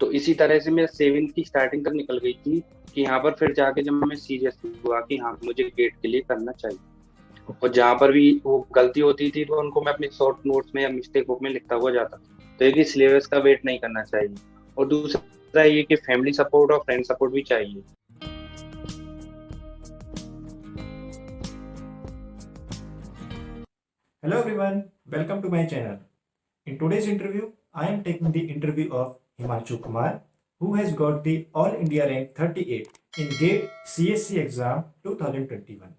तो इसी तरह से मेरा सेवेंथ की स्टार्टिंग तक निकल गई थी कि यहाँ पर फिर जाके जब मैं सीरियस हुआ कि हाँ मुझे गेट के लिए करना चाहिए। और ओके। जहां पर भी वो गलती होती थी तो उनको मैं अपने शॉर्ट नोट्स में या मिस्टेक बुक में लिखता हुआ जाता था। तो ये कि सिलेबस का वेट नहीं करना चाहिए। और दूसरा ये कि फैमिली सपोर्ट और फ्रेंड सपोर्ट भी चाहिए। Hello everyone, welcome to my channel. In today's interview, I am taking the interview of Himanshu Kumar, who has got the All India rank 38 in GATE CSC exam 2021.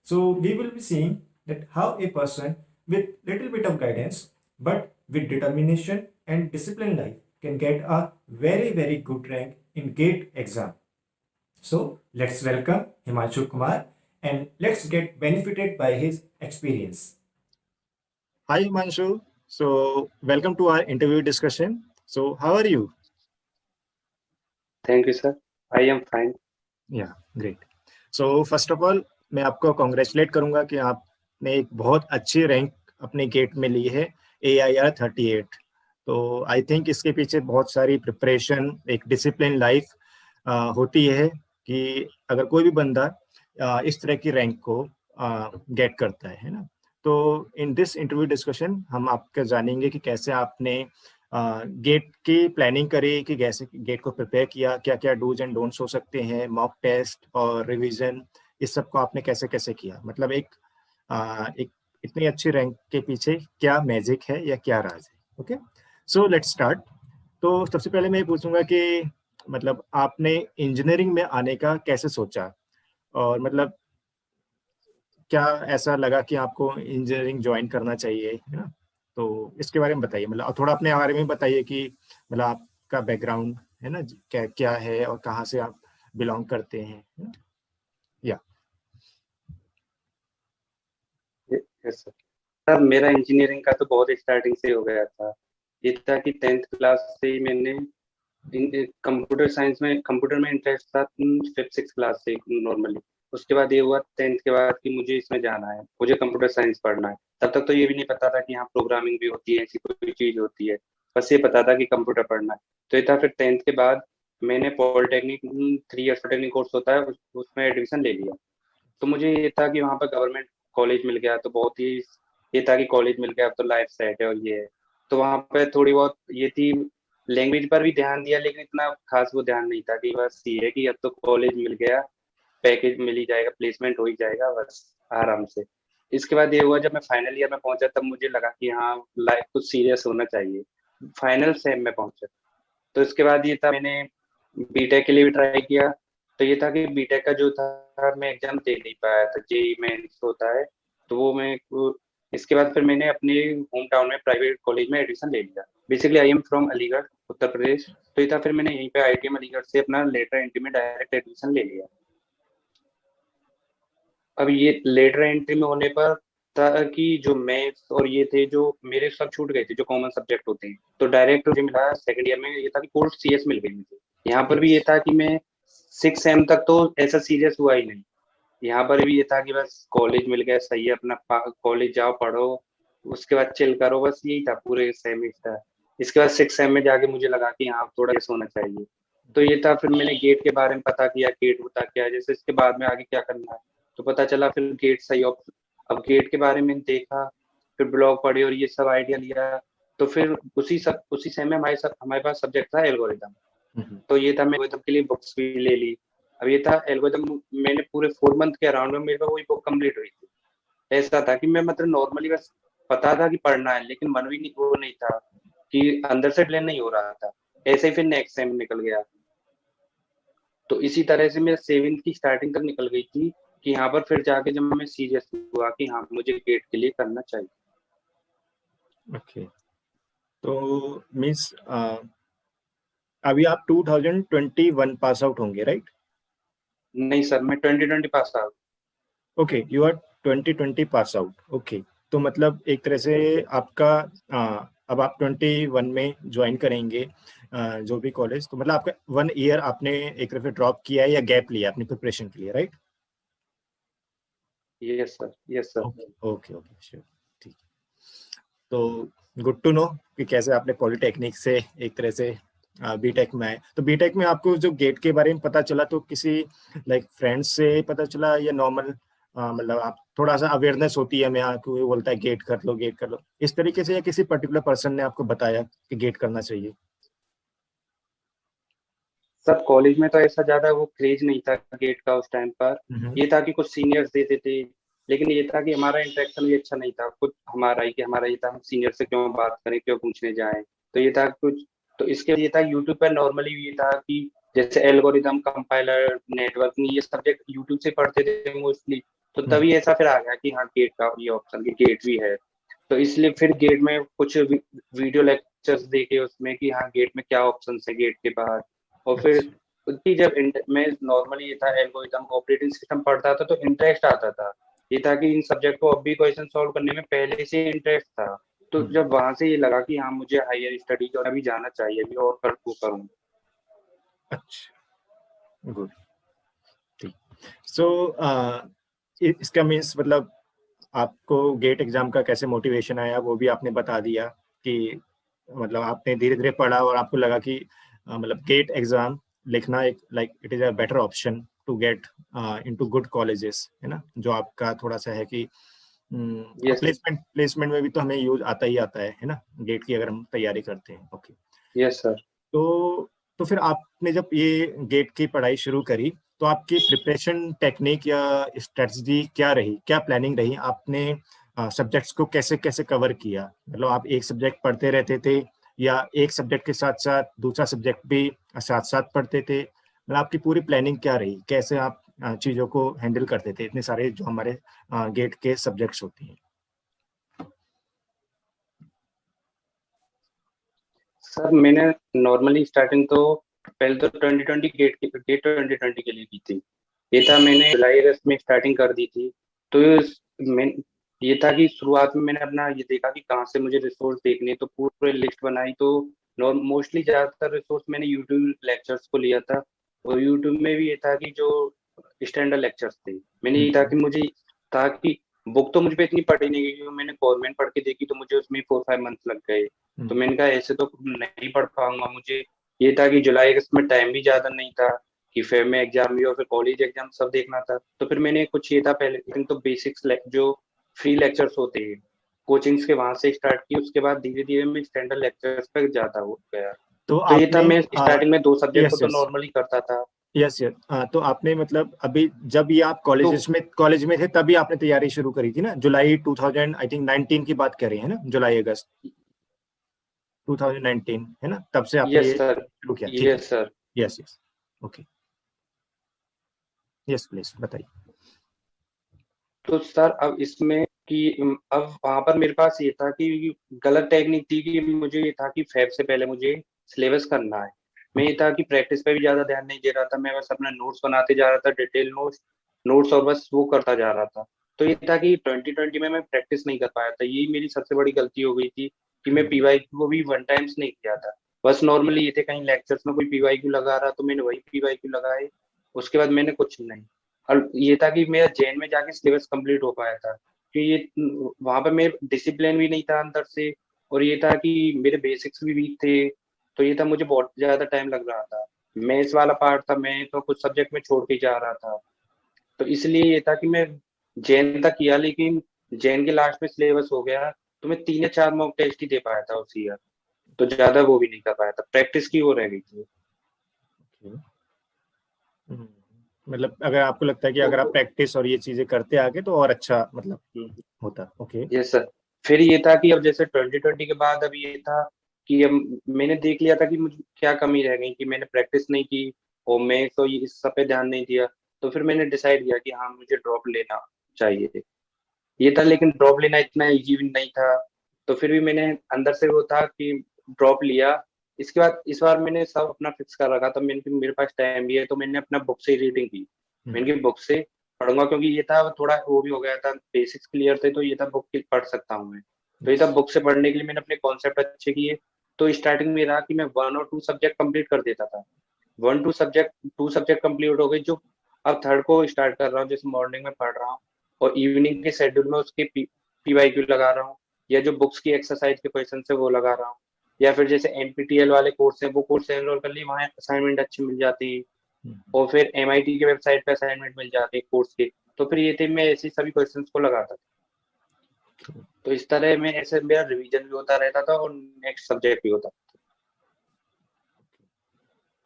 So we will be seeing that how a person with little bit of guidance but with determination and discipline life can get a very good rank in GATE exam. So let's welcome Himanshu Kumar and let's get benefited by his experience. Hi Himanshu. So welcome to our interview discussion. So how are you? Thank you sir. I am fine. Yeah great. So first of all मैं आपको congratulate करूंगा कि आपने एक बहुत अच्छी rank अपने gate में ली है, AIR 38। तो आई थिंक इसके पीछे बहुत सारी प्रिपरेशन, एक डिसिप्लिन लाइफ होती है कि अगर कोई भी बंदा इस तरह की रैंक को गेट करता है ना। तो इन दिस इंटरव्यू डिस्कशन हम आपके जानेंगे कि कैसे आपने गेट की प्लानिंग करी, कि कैसे गेट को प्रिपेयर किया, क्या क्या डूज एंड डोंट्स हो सकते हैं, मॉक टेस्ट और रिवीजन, इस सब को आपने कैसे कैसे किया। मतलब एक इतनी अच्छी रैंक के पीछे क्या मैजिक है या क्या राज है। Okay, so let's start. तो सबसे पहले मैं ये पूछूंगा कि मतलब आपने इंजीनियरिंग में आने का कैसे सोचा, और मतलब क्या ऐसा लगा कि आपको इंजीनियरिंग ज्वाइन करना चाहिए, है ना। तो इसके बारे में बताइए, मतलब थोड़ा अपने बारे में बताइए कि मतलब आपका बैकग्राउंड है ना, क्या क्या है और कहाँ से आप बिलोंग करते हैं, है ना? या यस सर। सर मेरा इंजीनियरिंग का तो बहुत स्टार्टिंग से हो गया था। ये था कि टेंथ क्लास से ही मैंने कंप्यूटर में इंटरेस्ट था। फिफ्थ सिक्स क्लास से नॉर्मली। उसके बाद ये हुआ टेंथ के बाद कि मुझे इसमें जाना है, मुझे कंप्यूटर साइंस पढ़ना है। तब तक तो ये भी नहीं पता था कि यहाँ प्रोग्रामिंग भी होती है, ऐसी कोई चीज होती है। बस ये पता था कि कंप्यूटर पढ़ना है। तो ये था। फिर टेंथ के बाद मैंने पॉलिटेक्निक, 3 ईयर पॉलिटेक्निक कोर्स होता है, उसमें एडमिशन ले लिया। तो मुझे ये था कि वहाँ पर गवर्नमेंट कॉलेज मिल गया तो बहुत ही ये था कि कॉलेज मिल गया अब तो लाइफ सेट है और ये है। तो वहाँ पे थोड़ी बहुत ये थी। लैंग्वेज पर भी ध्यान दिया लेकिन इतना खास वो ध्यान नहीं था कि बस ये है कि अब तो कॉलेज मिल गया, पैकेज मिल ही जाएगा, प्लेसमेंट हो ही जाएगा बस आराम से। इसके बाद ये हुआ जब मैं फाइनल ईयर में पहुंचा तब मुझे लगा कि हाँ लाइफ कुछ सीरियस होना चाहिए। फाइनल सेम में पहुंचा। तो इसके बाद ये था मैंने बीटेक के लिए भी ट्राई किया। तो ये था कि बीटेक का जो था मैं एग्जाम दे नहीं पाया था, जेई मेंस होता है। तो इसके बाद फिर मैंने अपने होम टाउन में प्राइवेट कॉलेज में एडमिशन ले लिया। Basically I am from Aligarh, Uttar Pradesh. तो ये था फिर मैंने यहीं पे आईटीएम अलीगढ़ से अपना लेटर एंट्री में डायरेक्ट एडमिशन ले लिया। अब ये लेटर एंट्री में होने पर था कि जो मैथ्स और ये थे जो मेरे सब छूट गए थे, जो कॉमन सब्जेक्ट होते हैं। तो डायरेक्ट मुझे मिला सेकंड ईयर में, ये था कि कोर्स सीएस मिल गई मुझे। यहाँ पर भी यस। ये था कि मैं 6 सेम तक तो ऐसा सीरियस हुआ ही नहीं। यहाँ पर भी ये था कि बस कॉलेज मिल गया, सही है, अपना कॉलेज जाओ पढ़ो, उसके बाद चिल करो, बस यही था पूरे सेमेस्टर। इसके बाद 6 सेम में जाके मुझे लगा कि हाँ थोड़ा ऐसा होना चाहिए। तो ये था। फिर मैंने गेट के बारे में पता किया, गेट होता क्या है, जैसे इसके बाद में आगे क्या करना है। तो पता चला फिर गेट सही ऑप्शन। अब गेट के बारे में देखा, फिर ब्लॉग पढ़े और ये सब आइडिया लिया। तो फिर उसी सेम में हमारे पास सब्जेक्ट था एल्गोरिदम। तो ये था, मैं एल्गोरिथम के लिए बुक्स भी ले ली। अब ये था एल्गोरिथम, मैंने पूरे 4 मंथ के अराउंड में मेरे को वही बुक कंप्लीट हुई थी। ऐसा था कि मैं मतलब नॉर्मली बस पता था कि पढ़ना है लेकिन मन भी नहीं, वो नहीं था कि अंदर से प्लान नहीं हो रहा था। ऐसे ही फिर नेक्स्ट टाइम निकल गया। तो इसी तरह से मेरा सेविंग की स्टार्टिंग तक निकल गई थी कि यहाँ पर फिर जाके जब मैं सीरियस हुआ कि हाँ मुझे गेट के लिए करना चाहिए। ओके। तो मीन्स अभी आप 2021 पास आउट होंगे, राइट? नहीं सर, मैं 2020 pass out. Okay, you are 2020 pass out. Okay. तो मतलब एक तरह से आपका अब आप 21 में ज्वाइन करेंगे जो भी कॉलेज, तो मतलब आपका 1 ईयर आपने एक तरह से ड्रॉप किया है या गैप लिया अपनी प्रिपरेशन के लिए, right? Yes sir, yes sir. Okay okay okay, sure. ठीक है। तो गुड टू नो कि कैसे आपने पॉलिटेक्निक से एक तरह से बीटेक में आए, तो बीटेक में आपको जो गेट के बारे में पता चला तो किसी लाइक फ्रेंड्स से पता चला या नॉर्मल मतलब आप थोड़ा सा अवेयरनेस होती है, मैं कोई बोलता है गेट कर लो गेट कर लो इस तरीके से, या किसी पर्टिकुलर पर्सन ने आपको बताया कि गेट करना चाहिए? सब कॉलेज में तो ऐसा ज्यादा वो क्रेज नहीं था गेट का उस टाइम पर। हम्म। ये था कि कुछ सीनियर्स देते थे, लेकिन ये था कि हमारा इंटरेक्शन भी अच्छा नहीं था खुद हमारा ही, कि हमारा ये था हम सीनियर से क्यों बात करें, क्यों पूछने जाएं। तो ये था कुछ, तो इसके लिए था यूट्यूब पर नॉर्मली ये था कि जैसे एल्गोरिदम, कंपाइलर, नेटवर्किंग, ये सब्जेक्ट यूट्यूब से पढ़ते थे मोस्टली। तो हम्म। तभी ऐसा फिर आ गया कि हाँ गेट का ये ऑप्शन, कि गेट भी है। तो इसलिए फिर गेट में कुछ वीडियो लेक्चर्स देखे उसमें कि हाँ गेट में क्या ऑप्शन है गेट के बाद। और फिर अच्छा। उसकी जब मैं नॉर्मली ये था एल्गोरिथम ऑपरेटिंग सिस्टम पढ़ता था तो इंटरेस्ट आता था। ये था कि इन सब्जेक्ट को अब भी क्वेश्चन सॉल्व करने में पहले से इंटरेस्ट था। तो हम्म। जब वहां से ये लगा कि हाँ मुझे हायर स्टडीज और अभी जाना चाहिए अभी और कर वो करूँ। अच्छा, गुड। ठीक। सो इसका मीन्स मतलब आपको गेट एग्जाम का कैसे मोटिवेशन आया वो भी आपने बता दिया कि मतलब आपने धीरे धीरे पढ़ा और आपको लगा कि मतलब गेट एग्जाम लिखना एक like it is a better option to get into good colleges, है ना, जो आपका थोड़ा सा है कि यस। प्लेसमेंट प्लेसमेंट में भी तो हमें यूज आता ही आता है ना, गेट की अगर हम तैयारी करते हैं। ओके। Yes sir. तो तो फिर आपने जब ये गेट की पढ़ाई शुरू करी तो आपकी प्रिपरेशन टेक्निक या स्ट्रेटजी क्या रही, क्या प्लानिंग रही, आपने सब्जेक्ट्स को कैसे कैसे कवर किया? मतलब आप एक सब्जेक्ट पढ़ते रहते थे या एक सब्जेक्ट के साथ साथ दूसरा सब्जेक्ट भी साथ साथ पढ़ते थे? मतलब आपकी पूरी प्लानिंग क्या रही, कैसे आप चीजों को हैंडल करते थे, इतने सारे जो हमारे गेट के सब्जेक्ट्स होते हैं? सर मैंने नॉर्मली स्टार्टिंग तो पहले तो 2020 गेट 2020 के लिए की थी। ये था मैंने जुलाई अगस्त में स्टार्टिंग कर दी थी। तो मैं ये था कि शुरुआत में मैंने अपना ये देखा कि कहाँ से मुझे रिसोर्स देखने हैं, तो पूरे लिस्ट बनाई। तो मोस्टली ज्यादातर रिसोर्स मैंने यूट्यूब लेक्चर्स को लिया था। और यूट्यूब में भी ये था कि जो स्टैंडर्ड लेक्चर्स थे, मैंने ये था कि मुझे था कि बुक तो मुझ पे इतनी पढ़ी नहीं गई, मैंने गवर्नमेंट पढ़ के देखी तो मुझे उसमें 4-5 मंथ लग गए। तो हम्म। मैंने कहा ऐसे तो नहीं पढ़ पाऊंगा। मुझे ये था कि जुलाई अगस्त में टाइम भी ज्यादा नहीं था कि फेब में एग्जाम भी और फिर कॉलेज एग्जाम सब देखना था। तो फिर मैंने कुछ ये था पहले तो बेसिक्स जो फ्री लेक्चर्स होते हैं कोचिंग्स के, वहां से स्टार्ट की। उसके बाद धीरे धीरे मैं स्टैंडर्ड लेक्चर्स पे ज्यादा हो गया। तो तो ये था, आपने मैं स्टार्टिंग में 2 सब्जेक्ट को यस तो यस नॉर्मली करता था। यस यस तो आपने मतलब अभी जब ये आप तो कॉलेज में थे तभी आपने तैयारी शुरू करी थी ना, जुलाई 2000 आई थिंक 19 की बात कर रहे हैं ना, जुलाई अगस्त 2019 है ना, तब से आपने यस ये सर। शुरू किया, ठीक है? Yes sir. Yes yes. Okay. Yes please बताइए। तो सर अब इसमें कि अब वहां पर मेरे पास ये था कि गलत टेक्निक थी कि मुझे ये था कि फैब से पहले मुझे सिलेबस करना है। मैं ये था कि प्रैक्टिस पे भी ज्यादा ध्यान नहीं दे रहा था, मैं बस अपना नोट्स बनाते जा रहा था, डिटेल नोट्स नोट्स और बस वो करता जा रहा था। तो ये था कि 2020 में मैं प्रैक्टिस नहीं कर पाया था, यही मेरी सबसे बड़ी गलती हो गई थी कि मैं पीवाई को भी वन टाइम्स नहीं किया था। बस नॉर्मली ये थे कहीं लेक्चर्स में कोई पीवाई क्यू लगा रहा तो मैंने वही पीवाई क्यू लगाए, उसके बाद मैंने कुछ नहीं। और ये था कि मेरा जैन में जाके सिलेबस कंप्लीट हो पाया था कि ये वहां पे मेरे डिसिप्लिन भी नहीं था अंदर से। और ये था कि मेरे बेसिक्स भी वीक थे। तो ये था मुझे बहुत ज्यादा टाइम लग रहा था। मैथ्स वाला पार्ट था, मैं तो कुछ सब्जेक्ट में छोड़ के ही जा रहा था। तो इसलिए ये था कि मैं जैन तक किया, लेकिन जैन के लास्ट में सिलेबस हो गया तो मैं 3 या 4 मॉक टेस्ट ही दे पाया था उसी ईयर। तो ज्यादा वो भी नहीं कर पाया था, प्रैक्टिस की वो रह गई थी। हम्म, मतलब अगर आपको लगता है कि अगर आप तो प्रैक्टिस और ये चीजें करते आगे तो और अच्छा मतलब होता। ओके। Yes sir. फिर ये था कि अब जैसे 2020 के बाद अब ये था कि अब मैंने देख लिया था कि मुझे क्या कमी रह गई कि मैंने प्रैक्टिस नहीं की और मैं तो इस सब पे ध्यान नहीं दिया। तो फिर मैंने डिसाइड किया कि हाँ मुझे ड्रॉप लेना चाहिए। ये था, लेकिन ड्रॉप लेना इतना इजी भी नहीं था। तो फिर भी मैंने अंदर से वो था कि ड्रॉप लिया। इसके बाद इस बार मैंने सब अपना फिक्स कर रखा था, मैंने कि मेरे पास टाइम भी है तो मैंने अपना बुक से रीडिंग की। मैंने कि बुक से पढ़ूंगा, क्योंकि ये था थोड़ा वो भी हो गया था, बेसिक्स क्लियर थे तो ये था बुक पढ़ सकता हूँ मैं। तो ये था बुक से पढ़ने के लिए मैंने अपने कॉन्सेप्ट अच्छे किए। तो स्टार्टिंग में रहा कि मैं 1 और 2 सब्जेक्ट कंप्लीट कर देता था। 2 सब्जेक्ट कंप्लीट हो गए। जो अब थर्ड को स्टार्ट कर रहा हूँ, जैसे मॉर्निंग में पढ़ रहा हूँ और इवनिंग के शेड्यूल में उसके पीवाईक्यू लगा रहा हूँ, या जो बुक्स की एक्सरसाइज के क्वेश्चन है वो लगा रहा हूँ। या फिर जैसे एनपीटीएल वाले कोर्स हैं वो कोर्स एनरोल कर लिए, वहाँ असाइनमेंट अच्छी मिल जाती है, और फिर एमआईटी की वेबसाइट पे असाइनमेंट मिल जाती है कोर्स के। तो फिर ये थे, मैं ऐसे सभी क्वेश्चंस को लगाता था। तो इस तरह में ऐसे मेरा रिवीजन भी होता रहता था और नेक्स्ट सब्जेक्ट भी होता था।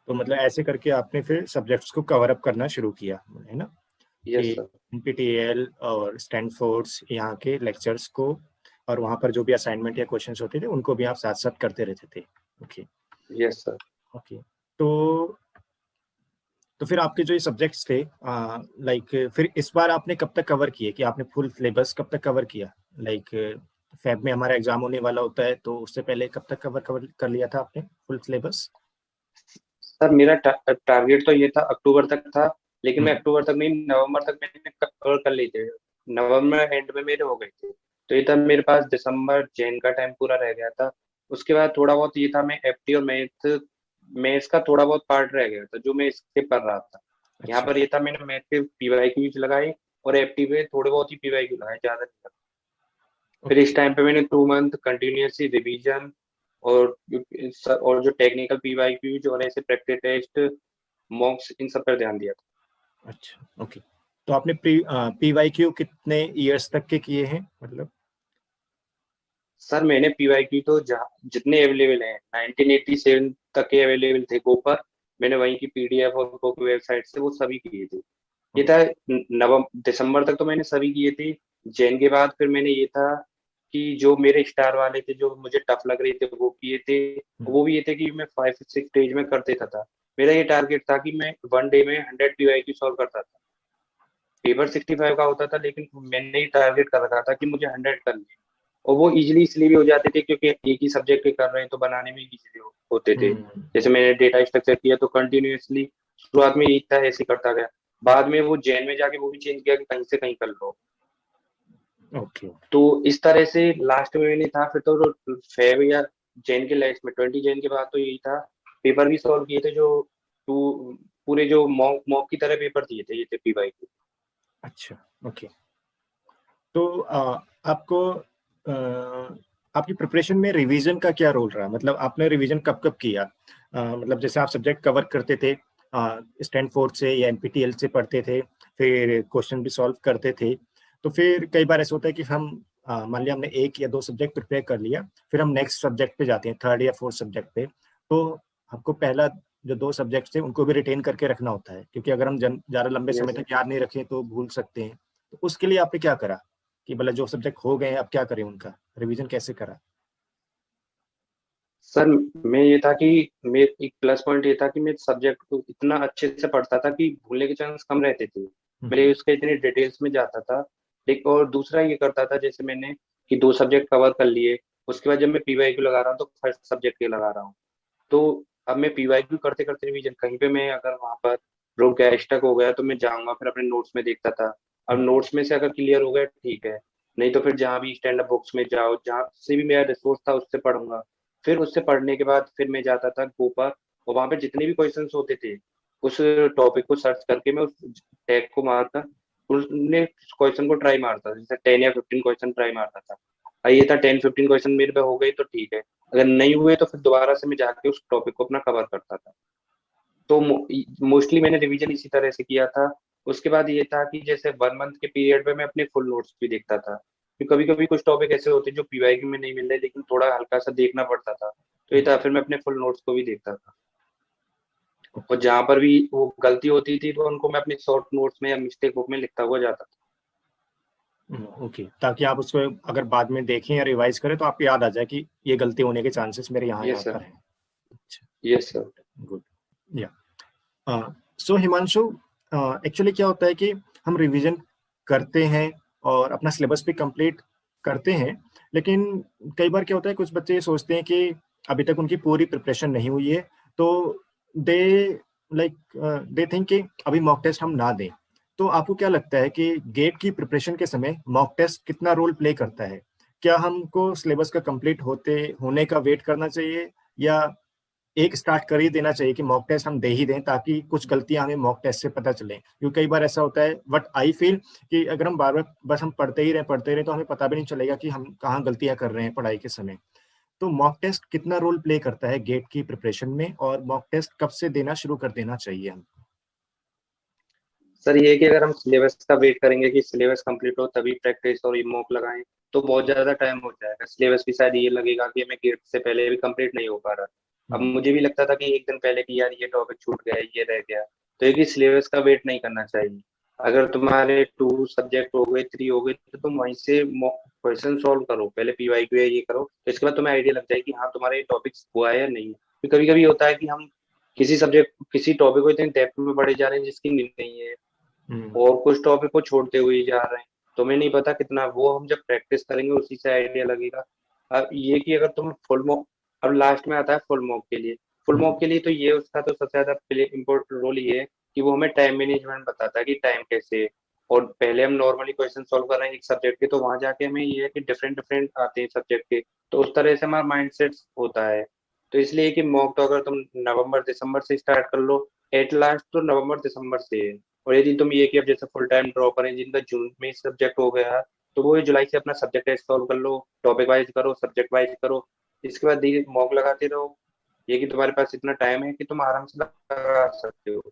तो मतलब ऐसे करके आपने फिर सब्जेक्ट्स को कवर अप करना शुरू किया, है ना, कि यस सर। एनपीटीईएल और स्टैनफोर्ड्स यहाँ के लेक्चर्स को, और वहाँ पर जो भी असाइनमेंट या क्वेश्चंस होते थे उनको भी आप साथ साथ करते रहते थे। Okay yes sir. ओके। तो फिर आपके जो ये सब्जेक्ट्स थे, लाइक फिर इस बार आपने कब तक कवर किए, कि आपने फुल सिलेबस कब तक कवर किया? लाइक फेब में हमारा एग्जाम होने वाला होता है, तो उससे पहले कब तक कवर कर लिया था आपने फुल सिलेबस? सर मेरा टारगेट तो ये था, अक्टूबर तक था, लेकिन मैं अक्टूबर तक नहीं, नवंबर तक मैंने कवर कर लिए थे। नवंबर एंड में मेरे हो गए थे। तो ये था मेरे पास दिसंबर जैन का टाइम पूरा रह गया था। उसके बाद थोड़ा बहुत ये था, मैं एफटी और मैथ्स का थोड़ा बहुत पार्ट रह गया था जो मैं स्किप कर रहा था। यहाँ अच्छा पर ये था, मैंने मैथ पे पीवाईक्यूज लगाए और एफटी पे थोड़े बहुत ही पीवाईक्यू लगाए, ज्यादा नहीं लगाए। फिर ओके। इस टाइम पे मैंने 2 मंथ कंटिन्यूसली रिवीजन और जो टेक्निकल पीवाईक्यूज और ऐसे प्रैक्टिस टेस्ट, मॉक्स, इन सब पर ध्यान दिया था। अच्छा ओके। तो आपने पीवाईक्यू कितने ईयर्स तक के किए हैं, मतलब? सर मैंने पीवाईक्यू तो जितने अवेलेबल हैं 1987 तक के अवेलेबल थे गो पर, मैंने वहीं की पीडीएफ और गो की वेबसाइट से वो सभी किए थे। ये था दिसंबर तक तो मैंने सभी किए थे। जैन के बाद फिर मैंने ये था कि जो मेरे स्टार वाले थे जो मुझे टफ लग रहे थे वो किए थे। वो भी ये थे कि मैं 5 6 डेज में कर देता था। मेरा ये टारगेट था कि मैं 1 डे में 100 पीवाईक्यू सॉल्व करता था। पेपर 65 का होता था, लेकिन मैंने ही टारगेट कर रखा था कि मुझे 100 करनी है। और वो इजीली इसलिए भी हो जाते थे क्योंकि एक ही सब्जेक्ट के कर रहे हैं तो बनाने में इजीली होते थे। जैसे मैंने डेटा स्ट्रक्चर किया तो कंटिन्यूअसली शुरुआत में यही था, ऐसे करता गया। बाद में वो जैन में जाके वो भी चेंज किया कि कहीं से कहीं कर लो। ओके। तो इस तरह से लास्ट में मैंने था, फिर तो फेब या जैन के लास्ट में 20 जैन के बाद तो यही था। पेपर भी सॉल्व किए थे, जो टू पूरे जो मॉक मॉक की तरह पेपर दिए थे, ये थे पीवाई के। अच्छा ओके। तो आपको आपकी प्रिपरेशन में रिवीजन का क्या रोल रहा? मतलब आपने रिवीजन कब कब किया? मतलब जैसे आप सब्जेक्ट कवर करते थे, स्टैनफोर्ड से या एनपीटीईएल से पढ़ते थे, फिर क्वेश्चन भी सॉल्व करते थे, तो फिर कई बार ऐसा होता है कि हम मान लिया हमने एक या दो सब्जेक्ट प्रिपेयर कर लिया, फिर हम नेक्स्ट सब्जेक्ट पे जाते हैं, थर्ड या फोर्थ सब्जेक्ट पे, तो हमको पहला जो दो सब्जेक्ट थे उनको भी रिटेन करके रखना होता है, क्योंकि अगर हम ज्यादा लंबे समय यस तक याद नहीं रखें तो भूल सकते हैं। तो उसके लिए आपने क्या करा, कि मतलब जो सब्जेक्ट हो गए अब क्या करें, उनका रिवीजन कैसे करा? सर, मैं ये था कि मैं एक प्लस पॉइंट ये था कि मैं सब्जेक्ट को इतना अच्छे से पढ़ता था कि भूलने के चांस कम रहते थे। मैं उसके इतने डिटेल्स में जाता था। एक और दूसरा ये करता था, जैसे मैंने कि दो सब्जेक्ट कवर कर लिए, उसके बाद जब मैं पीवाईक्यू लगा रहा हूँ तो फर्स्ट सब्जेक्ट के लगा रहा हूँ। तो अब मैं पीवाईक्यू करते करते रिवीजन कहीं पे मैं अगर वहां पर रुक गया, स्टक हो गया, तो मैं जाऊंगा फिर अपने नोट्स में देखता था। अब नोट्स में से अगर क्लियर हो गया ठीक है, नहीं तो फिर जहाँ भी स्टैंड अप बुक्स में जाओ, जहाँ से भी मेरा रिसोर्स था उससे पढ़ूंगा। फिर उससे पढ़ने के बाद फिर मैं जाता था गो पर, और वहां पे जितने भी क्वेश्चंस होते थे उस टॉपिक को सर्च करके मैं उस टैग को मारता, उसने क्वेश्चन को ट्राई मारता था, जैसे 10 या 15 क्वेश्चन ट्राई मारता था। अब ये था 10 15 क्वेश्चन मेरे पे हो गए तो ठीक है, अगर नहीं हुए तो फिर दोबारा से मैं जाके उस टॉपिक को अपना कवर करता था। तो मोस्टली मैंने रिवीजन इसी तरह से किया था। उसके बाद ये था कि जैसे 1 मंथ के पीरियड में मैं अपने फुल नोट्स भी देखता था, क्योंकि कभी कभी कुछ टॉपिक ऐसे होते जो पीवाईक्यू में नहीं मिल रहे लेकिन थोड़ा हल्का सा देखना पड़ता था, तो ये था फिर मैं अपने फुल नोट्स को भी देखता था। और ओके जहां पर भी वो गलती होती थी तो उनको मैं अपने शॉर्ट नोट्स में या मिस्टेक बुक में लिखता हुआ जाता था। ओके, ताकि आप उसको अगर बाद में देखें या रिवाइज करें तो आपको याद आ जाए कि ये गलती होने के चांसेस मेरे यहाँ यस यहाँ सर। पर है। अच्छा, यस सर। गुड। या सो हिमांशु, एक्चुअली क्या होता है कि हम रिवीजन करते हैं और अपना सिलेबस भी कंप्लीट करते हैं, लेकिन कई बार क्या होता है, कुछ बच्चे ये सोचते हैं कि अभी तक उनकी पूरी प्रिपरेशन नहीं हुई है, तो दे लाइक दे थिंक कि अभी मॉक टेस्ट हम ना दें। तो आपको क्या लगता है कि गेट की प्रिपरेशन के समय मॉक टेस्ट कितना रोल प्ले करता है? क्या हमको सिलेबस का कंप्लीट होने का वेट करना चाहिए, या एक स्टार्ट कर ही देना चाहिए कि मॉक टेस्ट हम दे ही दें, ताकि कुछ गलतियां हमें मॉक टेस्ट से पता चलें? क्योंकि कई बार ऐसा होता है, बट आई फील कि अगर हम बार बार बस हम पढ़ते ही रहे तो हमें पता भी नहीं चलेगा कि हम कहाँ गलतियां कर रहे हैं पढ़ाई के समय। तो मॉक टेस्ट कितना रोल प्ले करता है गेट की प्रिपरेशन में, और मॉक टेस्ट कब से देना शुरू कर देना चाहिए हम? सर ये है कि अगर हम सिलेबस का वेट करेंगे कि सिलेबस कंप्लीट हो तभी प्रैक्टिस और ये मॉक लगाएं तो बहुत ज्यादा टाइम हो जाएगा। सिलेबस भी शायद ये लगेगा कि हमें गेट से पहले भी कंप्लीट नहीं हो पा रहा। अब मुझे भी लगता था कि एक दिन पहले कि यार ये टॉपिक छूट गया, ये रह गया, तो ये कि सिलेबस का वेट नहीं करना चाहिए। अगर तुम्हारे 2 सब्जेक्ट हो गए, 3 हो गए, तो तुम वहीं से क्वेश्चन सॉल्व करो, पहले पीवाईक्यू है ये करो, तो इसके बाद तुम्हें आइडिया लग जाए कि हाँ तुम्हारा ये टॉपिक हुआ है या नहीं। कभी कभी होता है कि हम किसी सब्जेक्ट किसी टॉपिक को इतने डेप्थ में पढ़े जा रहे हैं जिसकी नीड नहीं है, और कुछ टॉपिक को छोड़ते हुए ही जा रहे हैं। तुम्हें नहीं पता कितना, वो हम जब प्रैक्टिस करेंगे उसी से आइडिया लगेगा। अब ये कि अगर तुम फुल मॉक, अब लास्ट में आता है फुल मॉक के लिए। फुल मॉक के लिए तो ये उसका तो सबसे ज्यादा इम्पोर्टेंट रोल ये है कि वो हमें टाइम मैनेजमेंट बताता है कि टाइम कैसे। और पहले हम नॉर्मली क्वेश्चन सॉल्व कर रहे हैं एक सब्जेक्ट के, तो वहां जाके हमें ये है कि डिफरेंट डिफरेंट आते हैं सब्जेक्ट के, तो उस तरह से हमारा माइंड सेट होता है। तो इसलिए कि मॉक तो अगर तुम नवंबर दिसंबर से स्टार्ट कर लो, एट लास्ट तो नवंबर दिसंबर से है। और यदि तुम ये कि अब जैसे फुल टाइम ड्रॉ करें जिनका जून में सब्जेक्ट हो गया, तो वो जुलाई से अपना सब्जेक्ट टेस्ट सॉल्व कर लो, टॉपिक वाइज करो, सब्जेक्ट वाइज करो, इसके बाद धीरे मॉक लगाते रहो। ये कि तुम्हारे पास इतना टाइम है कि तुम आराम से लगा सकते हो।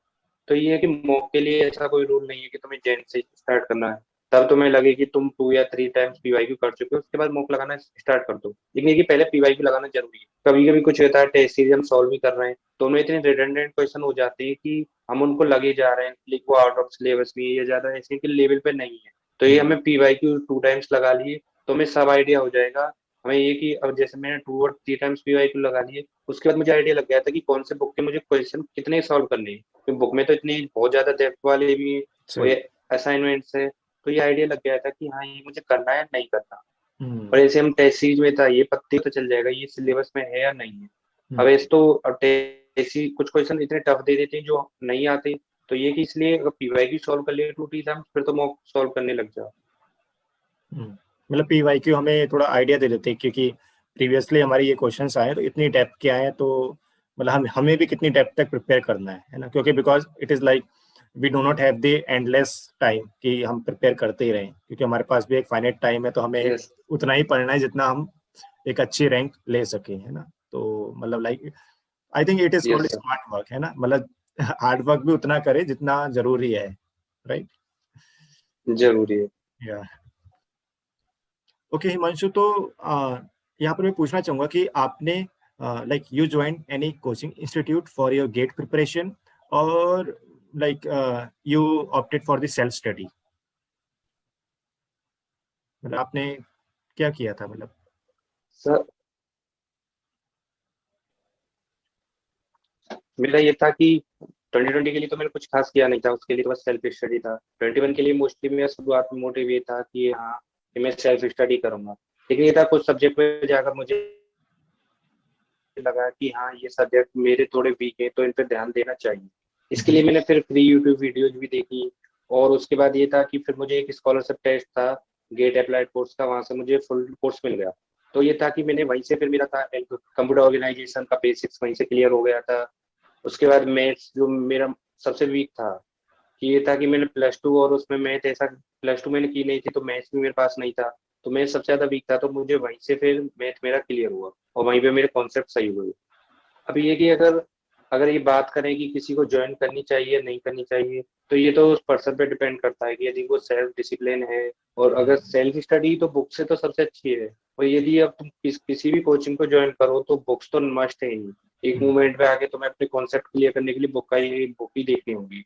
तो ये है कि मॉक के लिए ऐसा कोई रूल नहीं है कि तुम्हें जैन से स्टार्ट करना है। तब तुम्हें लगे कि तुम 2 या 3 टाइम्स पीवाईक्यू कर चुके हो, उसके बाद मॉक लगाना स्टार्ट कर दो। लेकिन ये कि पहले पीवाईक्यू लगाना जरूरी है। कभी कभी कुछ होता है टेस्ट सीरीज हम सॉल्व भी कर रहे हैं तो उनमें इतने रिडंडेंट क्वेश्चन हो जाते हैं कि हम उनको लगे जा रहे हैं, लेकिन वो आउट ऑफ सिलेबस भी है या ज्यादा ऐसे कि लेवल पे नहीं है। तो ये हमें पीवाईक्यू 2 टाइम्स लगा लिए तो हमें सब आइडिया हो जाएगा। हमें ये कि अब जैसे मैंने 2 और 3 टाइम्स पीवाईक्यू लगा लिए, उसके बाद मुझे आइडिया लग गया था कि कौन से बुक के मुझे क्वेश्चन कितने सॉल्व करने हैं, क्योंकि बुक में तो इतनी बहुत ज्यादा डेप्थ वाले भी सही। असाइनमेंट्स है। तो ये आइडिया लग गया था कि हाँ ये मुझे करना है या नहीं करना। और हम्म। ऐसे हम टेस्ट सीरीज में था ये पत्ते तो चल जाएगा ये सिलेबस में है या नहीं है। अब हम्म। ऐसे तो अब टेस्ट कुछ क्वेश्चन इतने टफ दे देते हैं जो नहीं आते। तो ये कि इसलिए अगर पीवाईक्यू सॉल्व कर लिए 2 टाइम्स फिर तो मॉक सॉल्व करने लग जाओ। मतलब पीवाईक्यू हमें थोड़ा आइडिया दे देते हैं, क्योंकि प्रीवियसली हमारे ये क्वेश्चंस आए तो इतनी डेप्थ के आए हैं, तो मतलब हमें भी कितनी डेप्थ तक प्रिपेयर करना है ना, क्योंकि because it is like we do not have the endless time कि हम प्रिपेयर करते ही रहें, क्योंकि हमारे पास भी एक फाइनाइट टाइम है, तो हमें यस। उतना ही पढ़ना है जितना हम एक अच्छी रैंक ले सके, है ना। तो मतलब like I think it is called yes sir. Smart work, है ना, मतलब हार्ड वर्क भी उतना करे जितना जरूरी है, राइट। जरूरी है। या ओके हिमांशु, तो यहाँ पर मैं पूछना चाहूंगा कि आपने like you join any coaching institute for your GATE preparation, और like you opted for the self study, मतलब आपने क्या किया था मतलब? सर मेरा ये था कि 2020 के लिए तो मैंने कुछ खास किया नहीं था, उसके लिए तो बस सेल्फ स्टडी था। 21 के लिए मोस्टली मेरा शुरुआत में मोटिव ये था कि हाँ कि मैं सेल्फ स्टडी करूंगा। लेकिन ये था कुछ सब्जेक्ट में जाकर मुझे लगा कि हाँ ये सब्जेक्ट मेरे थोड़े वीक है तो इन पर ध्यान देना चाहिए। इसके लिए मैंने फिर फ्री यूट्यूब वीडियोज भी देखी। और उसके बाद ये था कि फिर मुझे एक स्कॉलरशिप टेस्ट था गेट अप्लाइड कोर्स का, वहां से मुझे फुल कोर्स मिल गया। तो ये था कि मैंने वहीं से फिर मेरा था कंप्यूटर ऑर्गेनाइजेशन का बेसिक्स वहीं से क्लियर हो गया था। उसके बाद मैथ्स जो मेरा सबसे वीक था, कि ये था कि मैंने प्लस 2 और उसमें मैथ ऐसा प्लस 2 मैंने की नहीं थी तो मैथ्स भी मेरे पास नहीं था। तो मैथ सबसे ज्यादा वीक था तो मुझे वहीं से फिर मैथ मेरा क्लियर हुआ और वहीं पे मेरे कॉन्सेप्ट सही हुए। अब ये कि अगर अगर ये बात करें कि किसी को ज्वाइन करनी चाहिए नहीं करनी चाहिए, तो ये तो उस पर्सन पे डिपेंड करता है कि यदि वो सेल्फ डिसिप्लिन है। और अगर सेल्फ स्टडी तो बुक से तो सबसे अच्छी है। और यदि अब तुम किसी भी कोचिंग को ज्वाइन करो तो बुक्स तो मस्ट है ही। एक मूवमेंट पे आके तुम्हें अपने कॉन्सेप्ट क्लियर करने के लिए बुक ही देखनी होगी।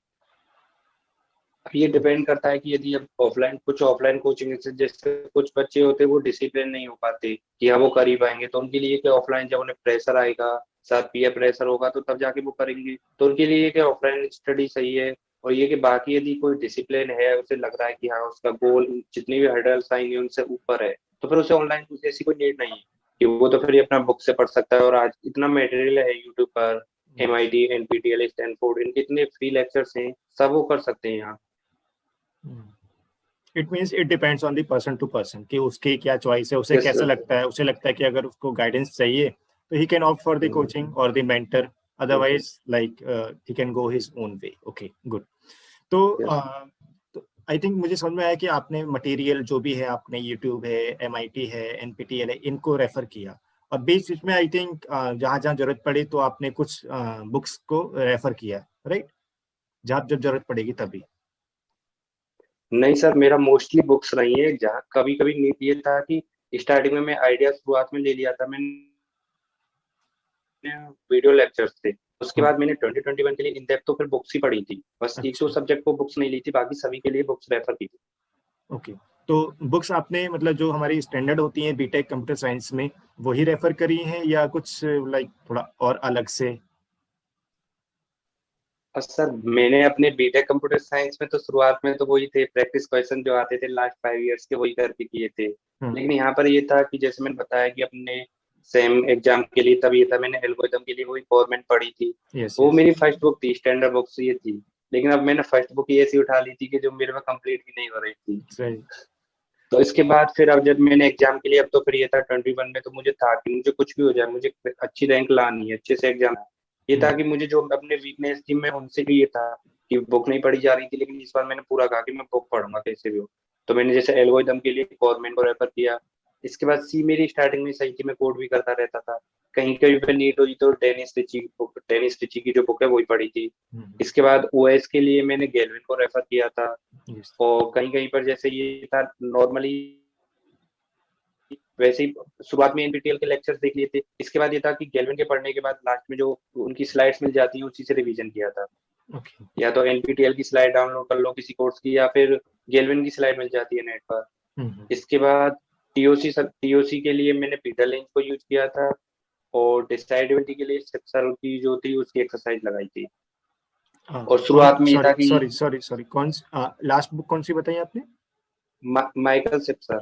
अब ये डिपेंड करता है कि यदि अब ऑफलाइन कुछ ऑफलाइन कोचिंग से जैसे कुछ बच्चे होते हैं वो डिसिप्लिन नहीं हो पाते कि हाँ वो कर ही पाएंगे, तो उनके लिए कि ऑफलाइन जब उन्हें प्रेशर आएगा, साथ पीयर प्रेशर होगा तो तब जाके वो करेंगे। तो उनके लिए कि ऑफलाइन स्टडी सही है। और ये कि बाकी यदि कोई डिसिप्लिन है, उसे लग रहा है कि हाँ उसका गोल जितनी भी हर्डल्स आएंगे उनसे ऊपर है, तो फिर उसे ऑनलाइन कुछ ऐसी कोई नीड नहीं है कि वो तो फिर ये अपना बुक से पढ़ सकता है। और आज इतना मटेरियल है यूट्यूब पर, MIT NPTEL स्टैनफोर्ड इनके इतने फ्री लेक्चर्स हैं, सब वो कर सकते हैं यहाँ। It means it depends on the person to person कि उसकी क्या चॉइस है, उसे यस कैसा सर। लगता है। उसे लगता है कि अगर उसको गाइडेंस चाहिए तो he can opt for the coaching और the mentor, otherwise like he can go his own way. Okay good. तो यस। आई थिंक मुझे समझ में आया कि आपने मटेरियल जो भी है, आपने यूट्यूब है, MIT है, NPTEL है, इनको रेफर किया, अब बीच बीच में आई थिंक जहाँ जहाँ जरूरत पड़ी तो आपने कुछ बुक्स को रेफर किया, राइट? जहाँ जब जरूरत पड़ेगी तभी। नहीं सर, मेरा मोस्टली बुक्स रही है। जहाँ कभी कभी नीड ये था कि स्टार्टिंग में मैं आइडिया शुरुआत में ले लिया था मैंने वीडियो लेक्चर्स थे। उसके हाँ, बाद मैंने 2021 के लिए इन डेप्थ तो फिर बुक्स ही पढ़ी थी। बस एक दो अच्छा, सब्जेक्ट को बुक्स नहीं ली थी, बाकी सभी के लिए बुक्स रेफर की थी। ओके। तो बुक्स आपने मतलब जो हमारी स्टैंडर्ड होती हैं बीटेक कंप्यूटर साइंस में, वही रेफर करी हैं या कुछ लाइक थोड़ा और अलग से? और सर मैंने अपने बीटेक कंप्यूटर साइंस में तो शुरुआत में तो वही थे प्रैक्टिस क्वेश्चन जो आते थे लास्ट 5 इयर्स के, वही करके किए थे। हम्म, लेकिन यहाँ पर ये था कि जैसे मैंने बताया कि अपने सेम एग्जाम के लिए तब ये था, मैंने एल्गोरिथम के लिए वही गवर्नमेंट पढ़ी थी। यस वो यस, मेरी फर्स्ट बुक थी, स्टैंडर्ड बुक्स ये थी। लेकिन अब मैंने फर्स्ट बुक ये ऐसी उठा ली थी कि जो मेरे में कंप्लीट भी नहीं हो रही थी। सही। तो इसके बाद फिर अब जब मैंने एग्जाम के लिए, अब तो फिर ये था 21 में, तो मुझे था कि मुझे कुछ भी हो जाए, मुझे अच्छी रैंक लानी है, अच्छे से एग्जाम। ये था हम्म, कि मुझे जो अपने वीकनेस थी मैं उनसे भी ये था कि बुक नहीं पढ़ी जा रही थी, लेकिन इस बार मैंने पूरा कहा कि मैं बुक पढ़ूंगा कैसे भी हो। तो मैंने जैसे एल्गोरिथम के लिए गवर्नमेंट को रेफर किया। इसके बाद सी मेरी स्टार्टिंग में सही थी, मैं कोड भी करता रहता था। कहीं कहीं पे नीड हुई तो डेनिस टिची की जो बुक है वही पढ़ी थी। हम्म, इसके बाद ओएस के लिए मैंने गेलविन को रेफर किया था। यस, और कहीं कहीं पर जैसे ये था नॉर्मली, वैसे ही शुरुआत में एनपीटीईएल के लेक्चर्स देख लिए थे। इसके बाद ये था कि गेलविन के पढ़ने के बाद लास्ट में जो उनकी स्लाइड्स मिल जाती हैं उसी से रिवीजन किया था। ओके, या तो एनपीटीईएल की स्लाइड डाउनलोड कर लो किसी कोर्स की, या फिर गेलविन की स्लाइड मिल जाती है नेट पर। हम्म, इसके बाद टीओसी के लिए मैंने पीटर लिंच को यूज किया था। और डिसाइडेबिलिटी के लिए सर की जो थी उसकी एक्सरसाइज लगाई थी। हाँ, और कौन, शुरुआत में ये था सॉरी कि सॉरी सॉरी सॉरी, कौन लास्ट बुक कौन सी बताई आपने? Michael Sipser,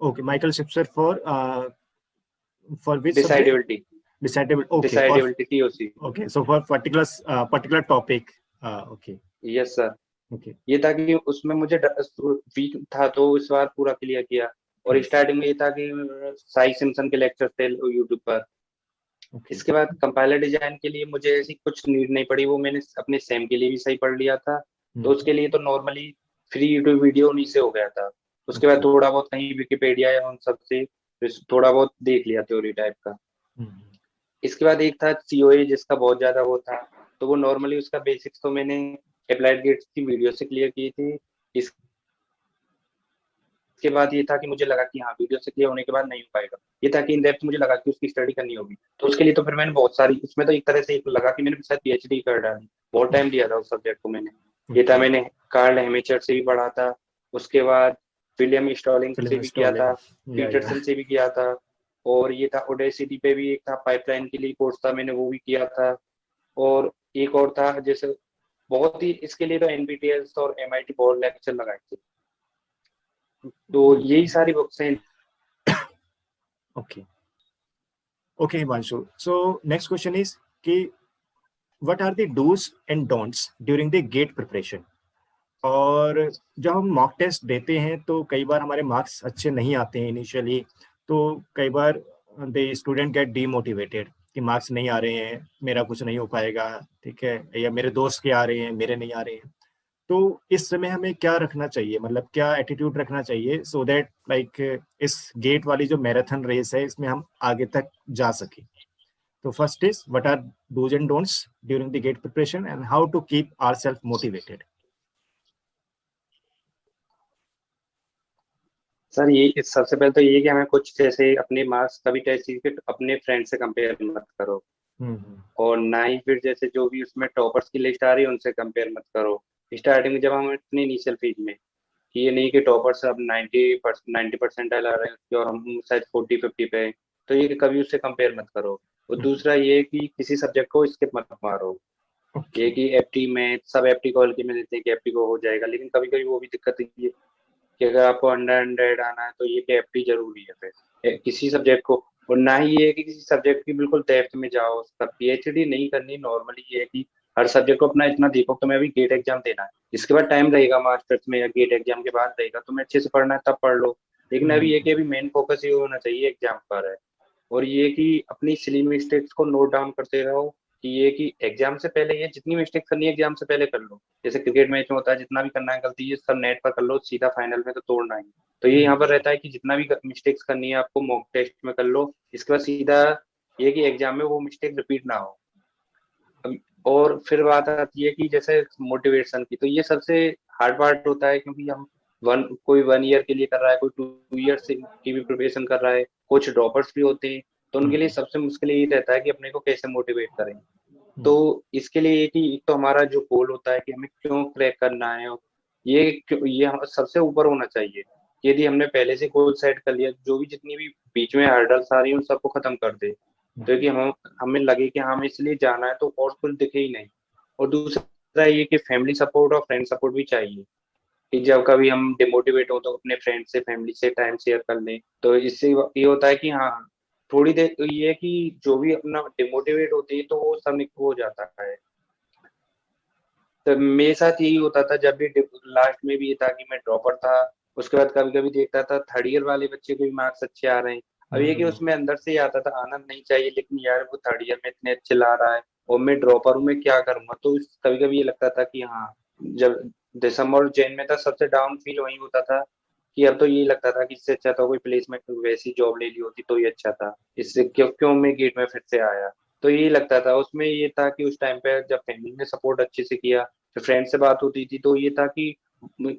okay, Michael Sipser for which subject? Decidability decidable, okay, for, decidability TOC. Okay, so for particular topic, okay, yes sir. Okay, ये था कि उसमें मुझे वीक था तो इस बार पूरा क्लियर किया। और यस, स्टार्टिंग में ये था कि साई सिम्पसन के लेक्चर थे यूट्यूब पर। ओके, इसके बाद कंपाइलर डिजाइन के लिए मुझे ऐसी कुछ नीड नहीं पड़ी, वो मैंने अपने सेम के लिए भी सही पढ़ लिया था। तो हम्म, उसके लिए तो नॉर्मली फ्री यूट्यूब वीडियो उन्हीं से हो गया था। उसके बाद ओके, थोड़ा बहुत कहीं विकिपीडिया या उन सब से थोड़ा बहुत देख लिया थ्योरी टाइप का। हम्म, इसके बाद एक था सीओए जिसका बहुत ज्यादा वो था। तो वो नॉर्मली उसका बेसिक्स तो मैंने अप्लाइड गेट्स की वीडियो से क्लियर की थी। इसके बाद ये था कि मुझे लगा कि हाँ वीडियो से क्लियर होने के बाद नहीं हो पाएगा। ये था कि इन डेप्थ मुझे लगा कि उसकी स्टडी करनी होगी। तो उसके लिए तो फिर मैंने बहुत सारी, उसमें तो एक तरह से एक लगा कि मैंने शायद पीएचडी कर डाली। बहुत टाइम दिया था उस सब्जेक्ट को मैंने। ये था ओके, मैंने कार्ल हेमिचर से भी पढ़ा था। उसके बाद विलियम स्टॉलिंग से फिल्म भी किया स्टॉलिंग, था। या, पीटरसन से भी किया था। और ये था ओडेसिटी पे भी एक था पाइपलाइन के लिए कोर्स था, मैंने वो भी किया था। और एक और था जैसे बहुत ही, इसके लिए तो एनपीटीईएल और एमआईटी बोर्ड लेक्चर लगाए थे। तो ओके, यही सारी बुक्स हैं। Okay, okay Himanshu, so next question is कि what are the dos and don'ts during the GATE preparation? और जब हम मॉक टेस्ट देते हैं तो कई बार हमारे मार्क्स अच्छे नहीं आते हैं इनिशियली, तो कई बार द स्टूडेंट गेट डीमोटिवेटेड कि मार्क्स नहीं आ रहे हैं, मेरा कुछ नहीं हो पाएगा, ठीक है, या मेरे दोस्त के आ रहे हैं, मेरे नहीं आ रहे हैं। तो इस समय हमें क्या रखना चाहिए, मतलब क्या एटीट्यूड रखना चाहिए सो दैट लाइक इस गेट वाली जो मैराथन रेस है इसमें हम आगे तक जा सके? तो first is what are dos and don'ts during the GATE preparation and how to keep ourself motivated? Sir ये सबसे पहले तो ये कि हमें कुछ जैसे अपने मार्क्स कभी टेस्ट के अपने फ्रेंड से कंपेयर मत करो। हम्म, और ना ही फिर जैसे जो भी उसमें टॉपर्स की लिस्ट आ रही है उनसे कंपेयर मत करो। स्टार्टिंग में जब हम अपनी इनिशियल फीज में, कि ये नहीं कि टॉपर्स अब 90% आ रहे हैं और हम शायद 40-50 पे हैं, तो ये कभी उससे कंपेयर मत करो। और दूसरा ये कि किसी सब्जेक्ट को स्किप मत मारो। ये ओके, कि एफटी में सब एफटी को हल्के में देते हैं कि एफटी को हो जाएगा, लेकिन कभी कभी वो भी दिक्कत है कि अगर आपको अंडर हंड्रेड आना है तो ये एफटी जरूरी है फिर किसी सब्जेक्ट को। और ना ही ये है कि किसी सब्जेक्ट की बिल्कुल डेप्थ में जाओ, उसका पीएचडी नहीं करनी। नॉर्मली ये है कि हर सब्जेक्ट को अपना इतना देखो। तुम्हें अभी गेट एग्जाम देना है, इसके बाद टाइम रहेगा मास्टर्स में, या गेट एग्जाम के बाद रहेगा, तुम्हें अच्छे से पढ़ना है तब पढ़ लो। लेकिन अभी ये कि अभी मेन फोकस ये होना चाहिए एग्जाम पर है। और ये कि अपनी सिली मिस्टेक्स को नोट डाउन करते रहो कि ये कि एग्जाम से पहले ये जितनी मिस्टेक करनी है एग्जाम से पहले कर लो। जैसे क्रिकेट मैच में होता है, जितना भी करना है गलती ये सब नेट पर कर लो, सीधा फाइनल में तो तोड़ना ही। तो ये यहाँ पर रहता है कि जितना भी मिस्टेक्स करनी है आपको मॉक टेस्ट में कर लो, इसके बाद सीधा ये कि एग्जाम में वो मिस्टेक रिपीट ना हो। और फिर बात आती है कि जैसे मोटिवेशन की, तो ये सबसे हार्ड पार्ट होता है, क्योंकि हम कोई 1 ईयर के लिए कर रहा है, कोई 2 ईयर से की भी प्रिपरेशन कर रहा है, कुछ ड्रॉपर्स भी होते हैं। तो उनके लिए सबसे मुश्किल यही रहता है कि अपने को कैसे मोटिवेट करें। तो इसके लिए ये कि एक तो हमारा जो गोल होता है कि हमें क्यों क्रैक करना है, और ये सबसे ऊपर होना चाहिए। यदि हमने पहले से गोल सेट कर लिया, जो भी जितनी भी बीच में हर्डल्स आ रही है उन सबको खत्म कर दे, तो कि हमें लगे कि हमें इसलिए जाना है, तो और कुछ दिखे ही नहीं। और दूसरा ये कि फैमिली सपोर्ट और फ्रेंड सपोर्ट भी चाहिए, कि जब कभी हम डिमोटिवेट हो तो अपने फ्रेंड से फैमिली से टाइम शेयर कर लें। तो इससे ये होता है कि हाँ, थोड़ी देर तो ये है कि जो भी अपना डिमोटिवेट होती है तो वो सब हो जाता है। तो मेरे साथ यही होता था, जब भी लास्ट में भी ये था कि मैं ड्रॉपर था। उसके बाद कभी कभी देखता था थर्ड ईयर वाले बच्चे को भी मार्क्स अच्छे आ रहे हैं। अब ये कि उसमें अंदर से ही आता था, आना नहीं चाहिए, लेकिन यार वो थर्ड ईयर में इतने अच्छे ला रहा है और मैं ड्रॉपर हूँ, मैं क्या करूंगा। तो कभी कभी ये लगता था कि हाँ, जब दिसंबर और जैन में था सबसे डाउन फील वही होता था, कि अब तो ये लगता था कि इससे अच्छा तो कोई प्लेसमेंट वैसी जॉब ले ली होती तो ये अच्छा था, इससे क्यों क्यों मैं गेट में फिर से आया। तो यही लगता था। उसमें ये था कि उस टाइम पे जब फैमिली ने सपोर्ट अच्छे से किया, फिर फ्रेंड से बात होती थी, तो ये था कि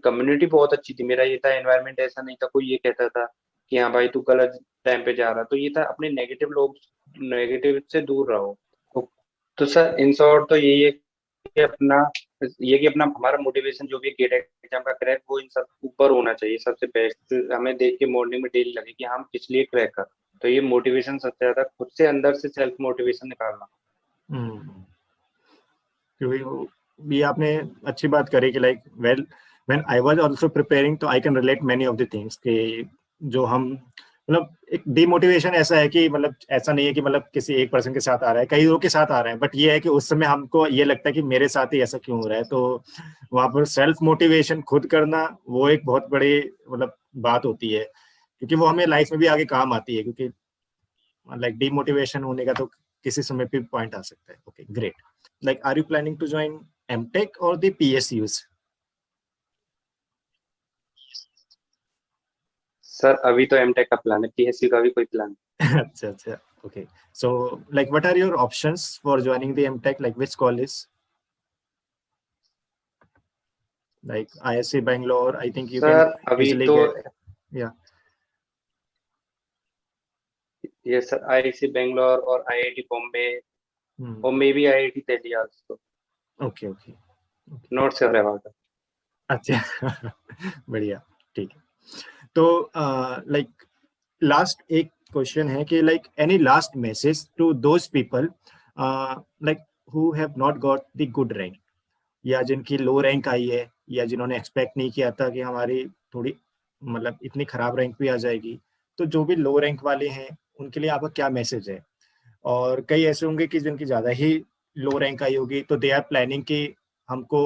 कम्युनिटी बहुत अच्छी थी। मेरा ये था एनवायरनमेंट ऐसा नहीं था कोई ये कहता था कि हाँ भाई तू गलत टाइम पे जा रहा। तो ये था अपने नेगेटिव से दूर रहो। तो, तो सर इन शॉर्ट तो यही है कि अपना हमारा मोटिवेशन जो भी गेट एग्जाम का क्रैक, वो इन सब ऊपर होना चाहिए। सबसे बेस्ट हमें देख के मॉर्निंग में डेली लगे कि हम किस लिए क्रैक कर। तो ये मोटिवेशन सबसे ज्यादा खुद से अंदर से सेल्फ मोटिवेशन निकालना। क्योंकि ये आपने अच्छी बात करी कि like when I was also preparing, तो I can relate many of the things कि जो हम मतलब एक डिमोटिवेशन ऐसा है कि मतलब ऐसा नहीं है कि मतलब किसी एक पर्सन के साथ आ रहा है, कई लोगों के साथ आ रहा है, बट ये है कि उस समय हमको ये लगता है कि मेरे साथ ही ऐसा क्यों हो रहा है। तो वहां पर सेल्फ मोटिवेशन खुद करना वो एक बहुत बड़ी मतलब बात होती है, क्योंकि वो हमें लाइफ में भी आगे काम आती है। क्योंकि लाइक डिमोटिवेशन होने का तो किसी समय पे पॉइंट आ सकता है। Okay great. Like are you planning to join MTech और द पीएसयूज? सर अभी तो एमटेक का प्लान है, पीएससी का भी कोई प्लान। अच्छा अच्छा, okay, so like what are your options for joining the MTech, like which college? Like ISC Bangalore, I think you can sir अभी easily तो get. Yeah. ये सर आईआईसी बेंगलोर और आईआईटी बॉम्बे और may be IIT Delhi also. Okay, okay, okay. Not sure about. अच्छा बढ़िया, ठीक है। तो लाइक लास्ट एक क्वेश्चन है कि like any last message to those people like who have not got the good rank, या जिनकी लो रैंक आई है, या जिन्होंने एक्सपेक्ट नहीं किया था कि हमारी थोड़ी मतलब इतनी खराब रैंक भी आ जाएगी। तो जो भी लो रैंक वाले हैं उनके लिए आपका क्या मैसेज है? और कई ऐसे होंगे कि जिनकी ज्यादा ही लो रैंक आई होगी, तो दे आर प्लानिंग कि हमको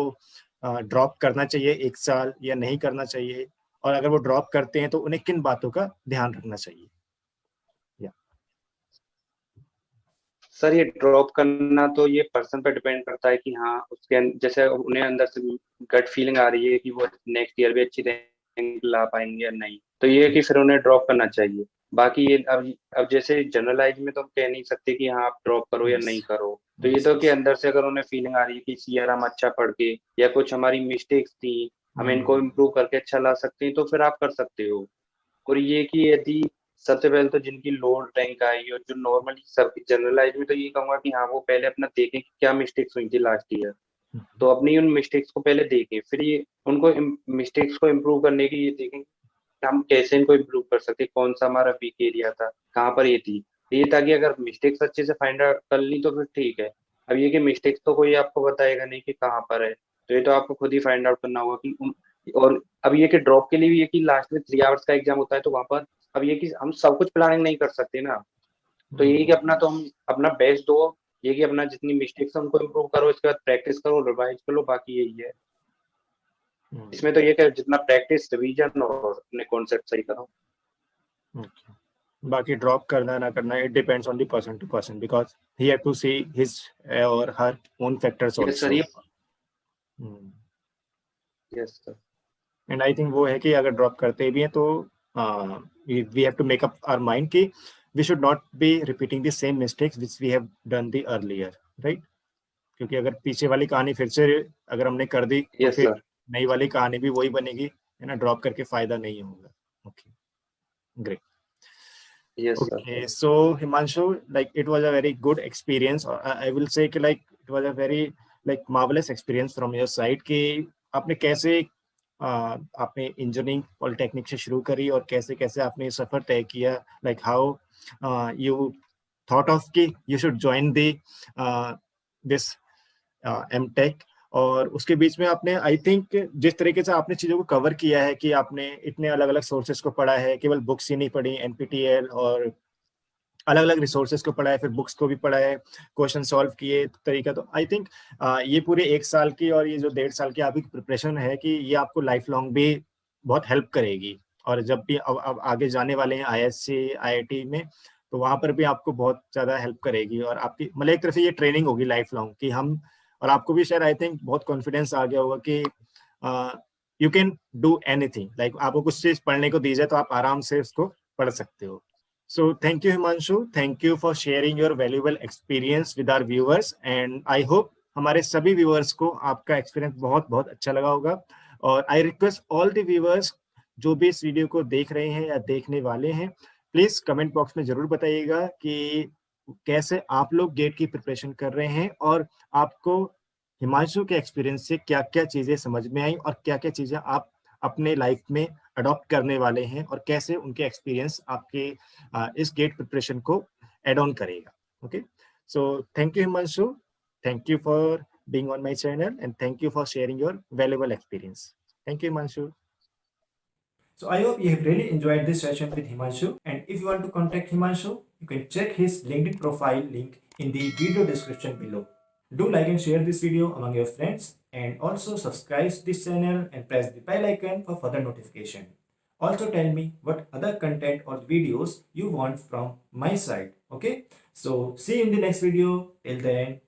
ड्रॉप करना चाहिए एक साल या नहीं करना चाहिए, और अगर वो ड्रॉप करते हैं तो उन्हें किन बातों का ध्यान रखना चाहिए? या सर ये ड्रॉप करना तो ये पर्सन पे डिपेंड करता है कि हाँ जैसे उन्हें अंदर से गट फीलिंग आ रही है कि वो नेक्स्ट ईयर भी अच्छी रैंक ला पाएंगे या नहीं, तो ये है कि फिर उन्हें ड्रॉप करना चाहिए। बाकी ये अब जैसे जनरलाइज में तो हम कह नहीं सकते कि हाँ आप ड्रॉप करो या यस नहीं करो। तो ये यस तो कि यस। अंदर से अगर उन्हें फीलिंग आ रही है कि इस ईयर हम अच्छा पढ़ के या कुछ हमारी मिस्टेक्स थी हम इनको इम्प्रूव करके अच्छा ला सकते हैं, तो फिर आप कर सकते हो। और ये कि यदि सबसे पहले तो जिनकी लो रैंक आई और जो नॉर्मली सब जनरलाइज में, तो ये कहूंगा कि हाँ वो पहले अपना देखें कि क्या मिस्टेक्स हुई थी लास्ट ईयर। तो अपनी उन मिस्टेक्स को पहले देखें, फिर ये उनको मिस्टेक्स को इम्प्रूव करने की ये देखें कि हम कैसे इनको इम्प्रूव कर सकते हैं, कौन सा हमारा वीक एरिया था, कहाँ पर ये थी। ये ताकि अगर मिस्टेक्स अच्छे से फाइंड आउट कर ली तो फिर ठीक है। अब ये कि मिस्टेक्स तो कोई आपको बताएगा नहीं कि कहाँ पर है, तो ये तो आपको खुद ही फाइंड आउट करना होगा कि और अब ये कि ड्रॉप के लिए भी ये कि लास्ट में 3 आवर्स का एग्जाम होता है, तो वहां पर अब ये कि हम सब कुछ प्लानिंग नहीं कर सकते ना। तो यही कि अपना तो हम अपना बेस्ट दो, ये कि अपना जितनी मिस्टेक्स है उनको इम्प्रूव करो, इसके बाद प्रैक्टिस करो, रिवाइज करो, बाकी यही है। इसमें तो ये कि जितना प्रैक्टिस रिवीजन और अपने कॉन्सेप्ट सही करो। बाकी ड्रॉप करना ना करना, it depends on the person to person, because he have to see his or her own factors yes sir, also. ये yes sir. And I think वो है कि अगर ड्रॉप करते भी हैं तो we have to make up our mind कि we should not be repeating the same mistakes which we have done the earlier, right? क्योंकि अगर पीछे वाली कहानी फिर से अगर हमने कर दी तो यस फिर सर। नई वाली कहानी भी वही बनेगी, है ना? ड्रॉप करके फायदा नहीं होगा। Okay, great. Yes sir. Okay, so Himanshu, like it was a very good experience, or I will say कि like it was a very like marvelous experience from your side कि आपने कैसे आपने इंजीनियरिंग पॉलिटेक्निक से शुरू करी और कैसे कैसे आपने ये सफर तय किया, like how you thought of कि you should join the this MTech, और उसके बीच में आपने आई थिंक जिस तरीके से आपने चीजों को कवर किया है कि आपने इतने अलग अलग सोर्सेज को पढ़ा है, केवल बुक्स ही नहीं पढ़ी, एनपीटीएल और अलग अलग रिसोर्सेज को पढ़ा है, फिर बुक्स को भी पढ़ा है, क्वेश्चन सॉल्व किए तरीका, तो आई थिंक ये पूरे 1 साल की और ये जो 1.5 साल की आपकी प्रिपरेशन है कि ये आपको लाइफ लॉन्ग भी बहुत हेल्प करेगी। और जब भी अब आगे जाने वाले हैं आईएससी आईआईटी में, तो वहां पर भी आपको बहुत ज्यादा हेल्प करेगी और आपकी मतलब एक तरह से ये ट्रेनिंग होगी लाइफ लॉन्ग कि हम, और आपको भी शायद आई थिंक बहुत कॉन्फिडेंस आ गया होगा कि you can do anything, like आपको कुछ चीज पढ़ने को दी जाए तो आप आराम से उसको पढ़ सकते हो। So thank you Himanshu, thank you for sharing your valuable experience with our viewers, and I hope हमारे सभी viewers को आपका experience बहुत बहुत अच्छा लगा होगा। और I request all the viewers जो भी इस वीडियो को देख रहे हैं या देखने वाले हैं, प्लीज कमेंट बॉक्स में जरूर बताइएगा कि कैसे आप लोग गेट की प्रिपरेशन कर रहे हैं और आपको हिमांशु के एक्सपीरियंस से क्या क्या चीजें समझ में आई और क्या क्या चीजें आप अपने लाइफ में अडॉप्ट करने वाले हैं और कैसे उनके एक्सपीरियंस आपके इस गेट प्रिपरेशन को एड ऑन करेगा। Okay, so thank you Himanshu, thank you for being on my channel, and thank you for sharing your valuable experience. Thank you Himanshu. So I hope you have really enjoyed this session with Himanshu, and if you want to contact Himanshu, you can check his LinkedIn profile link in the video description below. Do like and share this video among your friends, and also subscribe this channel and press the bell icon for further notification. Also tell me what other content or videos you want from my side. Okay, so see you in the next video. Till then,